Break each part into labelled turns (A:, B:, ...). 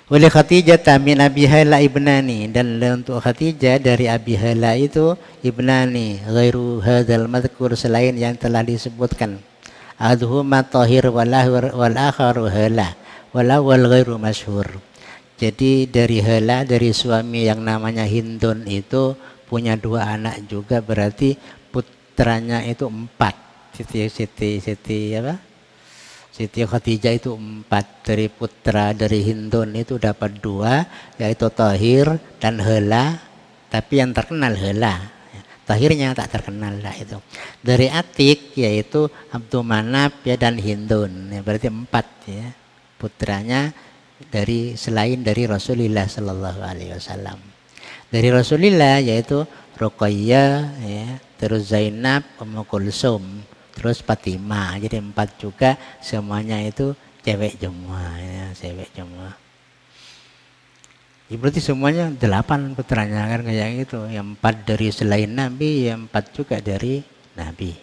A: Oleh Khadijah min Abi Hala ibnani, dan untuk Khadijah dari Abi Hala itu ibnani ghairu hadzal madhkur, selain yang telah disebutkan. Adhuma tahir wal akharu Hala wal awwal ghairu masyhur. Jadi dari Hala, dari suami yang namanya Hindun itu punya 2 anak juga, berarti putranya itu 4. Siti Khadijah itu 4, dari putra dari Hindun itu dapat 2, yaitu Tahir dan Hala, tapi yang terkenal Hala, Tahirnya tak terkenal lah itu. Dari Atik yaitu Abdul Manaf ya dan Hindun, ya, berarti 4 ya putranya selain dari Rasulullah Sallallahu Alaihi Wasallam. Dari Rasulullah yaitu Ruqayyah ya, terus Zainab, Ummu Kulsum, terus Fatimah. Jadi 4 juga, semuanya itu cewek semua ya, cewek semua. Ya, berarti semuanya 8 putranya kan kayak gitu. Yang 4 dari selain Nabi, yang 4 juga dari Nabi.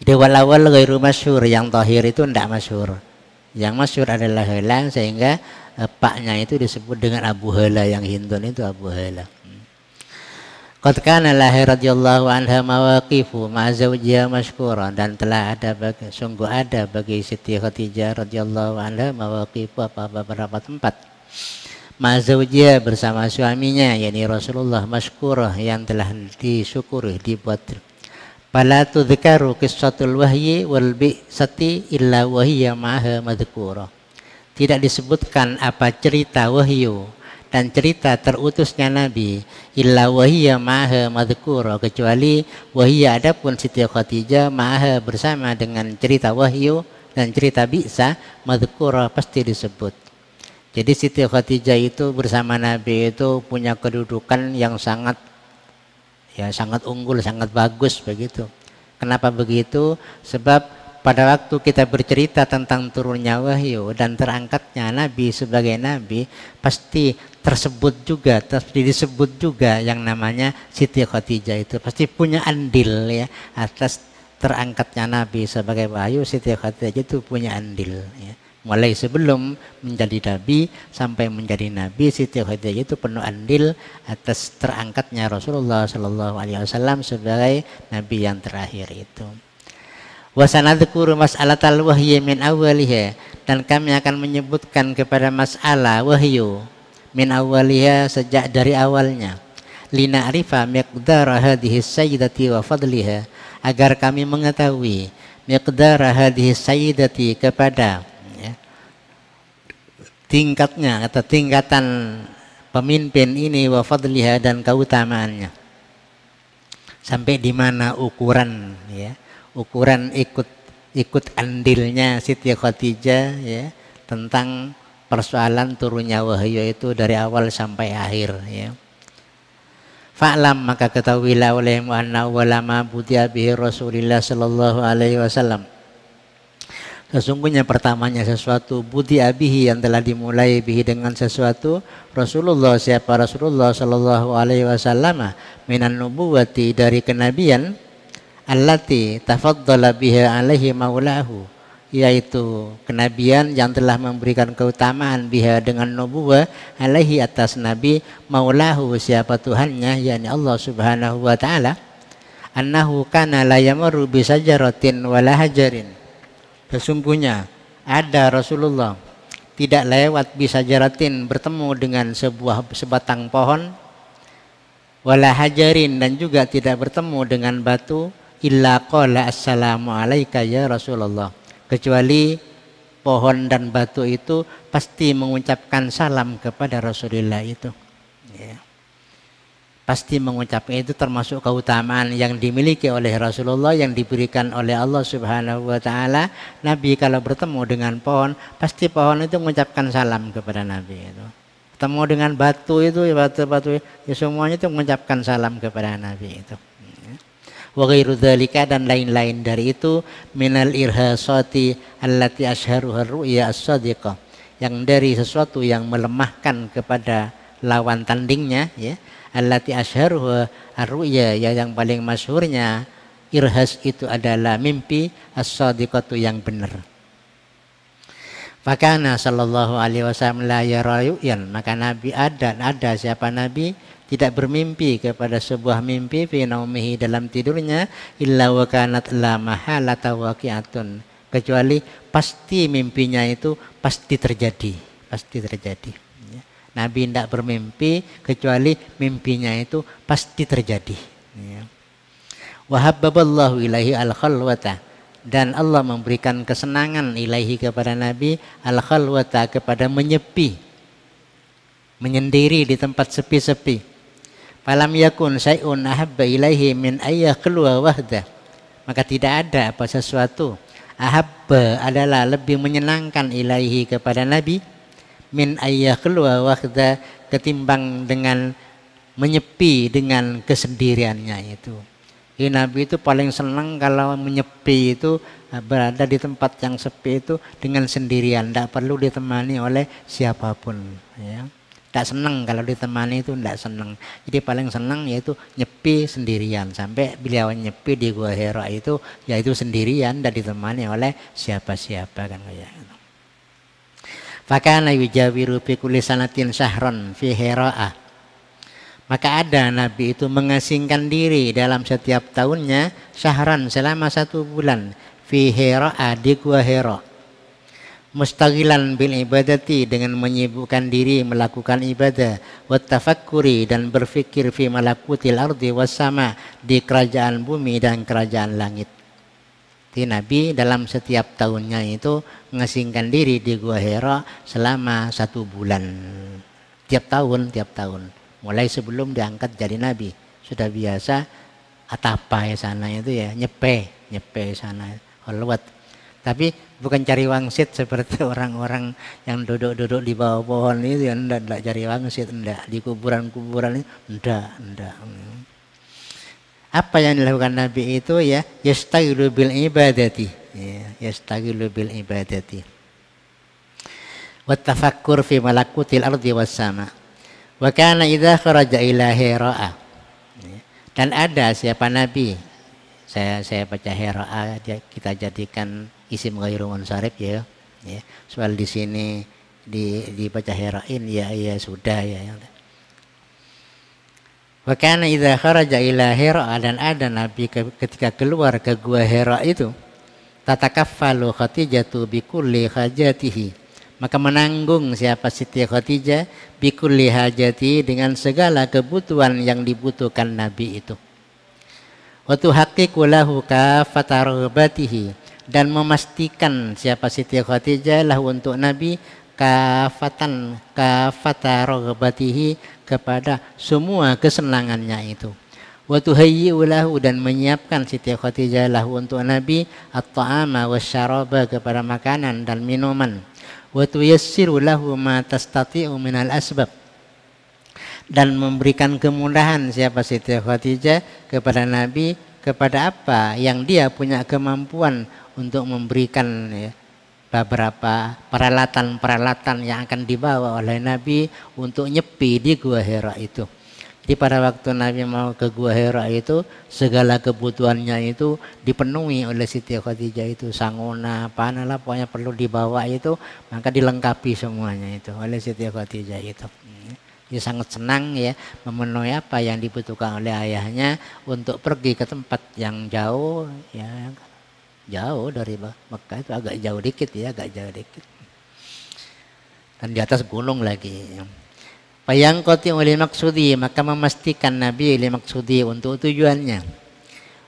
A: Jadi walawal ghairu masyhur, yang Tahir itu tidak masyhur. Yang masyhur adalah Hala, sehingga paknya itu disebut dengan Abu Hala, yang Hindun itu Abu Hala. Qad kana lahi radhiyallahu anha mawaqifu ma'a zawjiha mashkura, dan telah ada sungguh ada bagi Siti Khadijah radhiyallahu anha mawaqifu, beberapa tempat ma'a zawjiha, bersama suaminya yakni Rasulullah, mashkurah, yang telah disyukuri, dibuat. Fala tudhkaru qissatul wahyi wal bi'sati illa wahiyya ma'aha madhkura. Tidak disebutkan apa cerita wahyu dan cerita terutusnya Nabi, illa wahiyya ma'aha madhkura, kecuali wahiyya adapun Siti Khadijah ma'aha bersama dengan cerita wahyu dan cerita bi'sa, madhkura pasti disebut. Jadi Siti Khadijah itu bersama Nabi itu punya kedudukan yang sangat unggul, sangat bagus begitu. Kenapa begitu? Sebab pada waktu kita bercerita tentang turunnya wahyu dan terangkatnya Nabi sebagai Nabi, pasti disebut juga yang namanya Siti Khadijah itu pasti punya andil ya atas terangkatnya Nabi sebagai wahyu. Siti Khadijah itu punya andil ya. Mulai sebelum menjadi Nabi sampai menjadi Nabi, Siti Khadijah itu penuh andil atas terangkatnya Rasulullah Sallallahu Alaihi Wasallam sebagai Nabi yang terakhir itu. Wasanadzkuru mas'alatal wahyi min awwaliha, dan kami akan menyebutkan kepada masalah wahyu min awwaliha, sejak dari awalnya. Lina'rifa miqdara hadhihi sayyidati wa fadliha, agar kami mengetahui miqdara hadhihi sayyidati, kepada tingkatnya atau tingkatan pemimpin ini, wa fadliha, dan keutamaannya. Sampai di mana ukuran ya, ukuran ikut andilnya Siti Khadijah ya tentang persoalan turunnya wahyu itu dari awal sampai akhir ya. Fa'lam, maka ketahuilah olehmu anna walama budiya bihi Rasulullah Sallallahu Alaihi Wasallam, sesungguhnya pertamanya sesuatu budi abihi, yang telah dimulai bihi dengan sesuatu Rasulullah, siapa Rasulullah Sallallahu Alaihi Wasallam, minan nubuwati, dari kenabian, allati tafaddala biha alaihi maulahu, yaitu kenabian yang telah memberikan keutamaan biha dengan nubuwah, alaihi atas nabi, maulahu siapa Tuhannya, yakni Allah Subhanahu wa taala, annahu kana la yamurru bi sajaratin wala hajarin, sesungguhnya ada Rasulullah tidak lewat bisa jaratin, bertemu dengan sebatang pohon, wala hajarin, dan juga tidak bertemu dengan batu, illa qala assalamu alaika ya Rasulullah, kecuali pohon dan batu itu pasti mengucapkan salam kepada Rasulullah itu ya. Pasti mengucapkan, itu termasuk keutamaan yang dimiliki oleh Rasulullah, yang diberikan oleh Allah Subhanahu wa taala. Nabi kalau bertemu dengan pohon, pasti pohon itu mengucapkan salam kepada Nabi itu. Ketemu dengan batu itu, batu-batu ya semuanya itu mengucapkan salam kepada Nabi itu. Wa ghairu dzalika, dan lain-lain dari itu, minal irhasati allati asharuha ru'ya as-sadiqah, yang dari sesuatu yang melemahkan kepada lawan tandingnya ya. Allati asharuha ar-ru'ya, yang paling masyhurnya irhas itu adalah mimpi, as-sadiqatu yang benar. Fakana sallallahu alaihi wasallam la yara ru'yan, maka Nabi ada siapa Nabi tidak bermimpi kepada sebuah mimpi fi naumihi dalam tidurnya illa wa kanat la mahalata waqi'atun, kecuali pasti mimpinya itu pasti terjadi. Ya. Nabi tidak bermimpi kecuali mimpinya itu pasti terjadi. Ya. Wa habbaballahu ilaihi al-khalwata, dan Allah memberikan kesenangan ilaihi kepada Nabi al-khalwata, kepada menyepi, menyendiri di tempat sepi-sepi. Falam yakun syai'un ahabba ilaihi min ayya keluar wahdah, maka tidak ada apa sesuatu ahabba adalah lebih menyenangkan ilaihi kepada Nabi min ayya keluar wahdah, ketimbang dengan menyepi dengan kesendiriannya itu. Jadi Nabi itu paling senang kalau menyepi itu, berada di tempat yang sepi itu dengan sendirian, tidak perlu ditemani oleh siapapun. Ya. Tidak senang kalau ditemani itu, tidak senang. Jadi paling senang yaitu nyepi sendirian. Sampai beliau nyepi di Gua Hira itu, yaitu sendirian, tidak ditemani oleh siapa-siapa kan kayak gitu. Fakana yujawiru fi kulli sanatin syahron fi Hira'ah. Maka ada Nabi itu mengasingkan diri dalam setiap tahunnya syahran selama 1 bulan fi Hira'ah di Gua Hira. Mustaghilan bil ibadati, dengan menyibukkan diri melakukan ibadah, wa tafakkuri, dan berfikir fi malakutil ardi was sama, di kerajaan bumi dan kerajaan langit. Jadi Nabi dalam setiap tahunnya itu mengasingkan diri di Gua Hira selama 1 bulan. Tiap tahun. Mulai sebelum diangkat jadi Nabi sudah biasa atapa ya sana itu ya, nyepe sana khalwat. Tapi bukan cari wangsit seperti orang-orang yang duduk-duduk di bawah pohon itu, yang enggak cari wangsit, enggak. Di kuburan-kuburan itu enggak. Apa yang dilakukan Nabi itu ya, yastaghilu bil ibadati. Ya, yastaghilu bil ibadati. Wa tafakkur fi malakutil ardi was sama. Wa kana idza kharaja ila Hira'ah. Dan ada siapa Nabi, saya baca Hira'ah, kita jadikan isim ghairu munsharif ya. Soal di sini dibaca Hira'in ya sudah ya. Wa kana idza kharaja ila Hira'ah, dan ada Nabi ketika keluar ke Gua Hira itu, tatakaffalu Khadijatu bi kulli hajatihi, maka menanggung siapa Siti Khadijah bi kulli hajati, dengan segala kebutuhan yang dibutuhkan Nabi itu. Wa tuhaqqiqu lahu kafata raghbatihi, dan memastikan siapa Siti Khadijah lah untuk Nabi kafata raghbatihi, kepada semua kesenangannya itu. Wa tuhayyi'u lahu, dan menyiapkan Siti Khadijah lah untuk Nabi at-ta'ama wasyaraba, kepada makanan dan minuman. Wa tuyassiru lahu ma tastati'u minal asbab, dan memberikan kemudahan siapa Siti Khadijah kepada Nabi, kepada apa yang dia punya kemampuan untuk memberikan ya, beberapa peralatan-peralatan yang akan dibawa oleh Nabi untuk nyepi di Gua Hira itu. Jadi pada waktu Nabi mau ke Gua Hira itu, segala kebutuhannya itu dipenuhi oleh Siti Khadijah itu, sangona, panalah pokoknya perlu dibawa itu, maka dilengkapi semuanya itu oleh Siti Khadijah itu. Dia sangat senang ya memenuhi apa yang dibutuhkan oleh ayahnya untuk pergi ke tempat yang jauh ya, jauh dari Mekah itu, agak jauh dikit. Dan di atas gunung lagi. Payang koti oleh maksudi, maka memastikan Nabi oleh maksudi untuk tujuannya.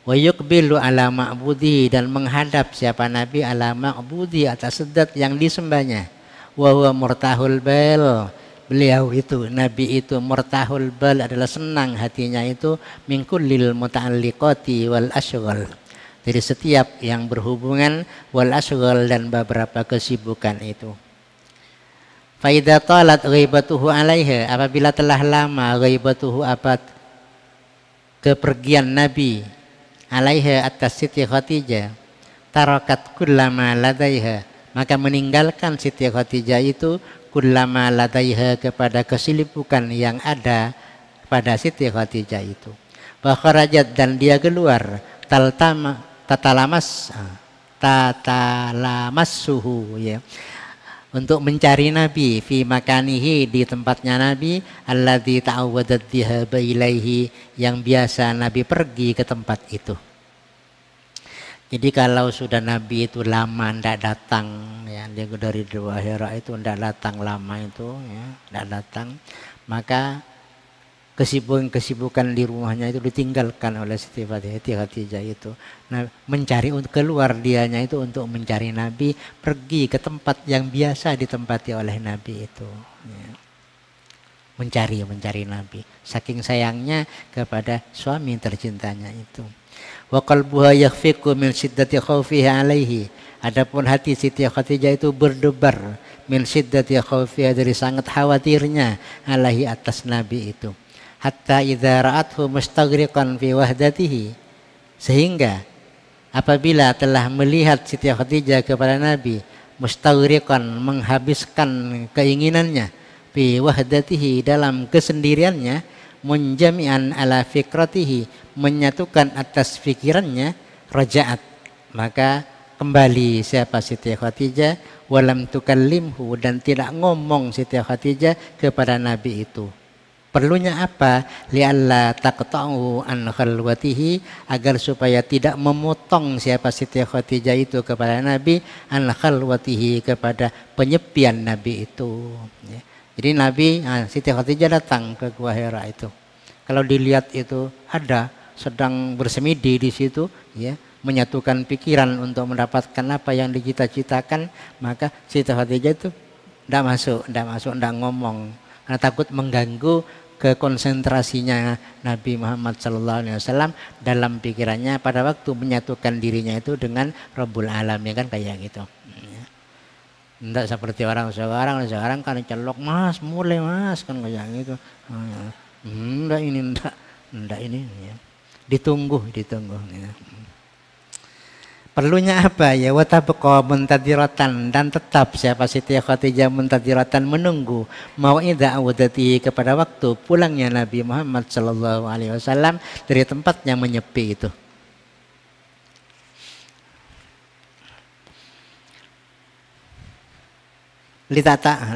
A: Wa yuqbilu ala ma'budi, dan menghadap siapa Nabi ala ma'budi, atas zat yang disembahnya. Wa huwa murtahul bal, beliau itu Nabi itu murtahul bal, adalah senang hatinya itu min kullil muta'alliqati wal asyghal, dari setiap yang berhubungan, wal asyghal, dan beberapa kesibukan itu. Fa idza talat ghaibatuhu alaiha, apabila telah lama ghaibatuhu, apa kepergian Nabi, alaiha, atas Siti Khadijah, tarakat kullama ladaiha, maka meninggalkan Siti Khadijah itu kullama ladaiha, kepada kesibukan yang ada pada Siti Khadijah itu. Wa kharajat, dan dia keluar, tatalamassuhu ya, untuk mencari Nabi fi makanihi, di tempatnya Nabi, alladzi ta'awwadat dhahaba ilaihi, yang biasa Nabi pergi ke tempat itu. Jadi kalau sudah Nabi itu lama ndak datang, ya, dia dari Gua Hira itu ndak datang lama itu, ya, ndak datang, maka kesibukan di rumahnya itu ditinggalkan oleh Siti Khadijah itu. Nah, mencari keluar dianya itu untuk mencari Nabi, pergi ke tempat yang biasa ditempati oleh Nabi itu. Ya. Mencari Nabi. Saking sayangnya kepada suami tercintanya itu. Wa qalbuha yakhfiqu min shiddati khaufiha alaihi. Adapun hati Siti Khadijah itu berdebar min shiddati khaufiha, dari sangat khawatirnya alaihi, atas Nabi itu. Hatta idza ra'athu mustaghriqan fi wahdatihi, sehingga apabila telah melihat Siti Khadijah kepada Nabi, mustaghriqan, menghabiskan keinginannya, fi wahdatihi, dalam kesendiriannya, munjami'an ala fikratihi, menyatukan atas pikirannya, raja'at, maka kembali siapa Siti Khadijah, walam tukallimhu, dan tidak ngomong Siti Khadijah kepada Nabi itu. Perlunya apa? Li'alla taqta'u an khalwatihi, agar supaya tidak memotong siapa Siti Khadijah itu kepada Nabi, an khalwatihi, kepada penyepian Nabi itu. Ya. Jadi Nabi, Siti Khadijah datang ke Gua Hira itu. Kalau dilihat itu ada sedang bersemedi di situ, ya, menyatukan pikiran untuk mendapatkan apa yang dicita-citakan, maka Siti Khadijah itu tidak masuk, tidak ngomong, karena takut mengganggu kekonsentrasinya Nabi Muhammad SAW dalam pikirannya pada waktu menyatukan dirinya itu dengan Rabbul Alamin, kan kayak gitu. Tidak seperti orang sekarang kan celok, mas mulai mas, kan kayak gitu. Enggak ini ya. Ditunggu ya. Perlunya apa? Ya, watabqa muntadiratan, dan tetap siapa Siti Khadijah muntadiratan, menunggu mau'idha awdati, kepada waktu pulangnya Nabi Muhammad sallallahu alaihi wasallam dari tempatnya menyepi itu.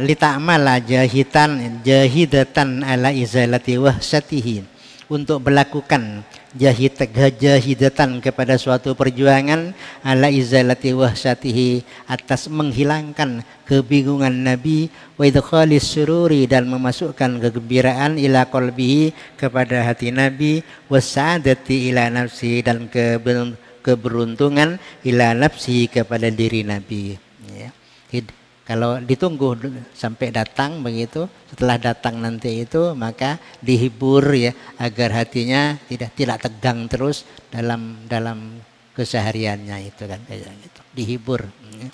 A: Lita'mala jahidatan ala izalati wahsatihi, untuk melakukan jahidatan kepada suatu perjuangan, ala izalati wahsatihi, atas menghilangkan kebingungan Nabi, wa idkhalis sururi, dan memasukkan kegembiraan, ila qalbihi, kepada hati Nabi, wasadati ila nafsi, dan keberuntungan, ila nafsi, kepada diri Nabi. Ya. Kalau ditunggu sampai datang begitu, setelah datang nanti itu maka dihibur, ya, agar hatinya tidak tegang terus dalam kesehariannya itu, kan kayak gitu. Dihibur. Ya.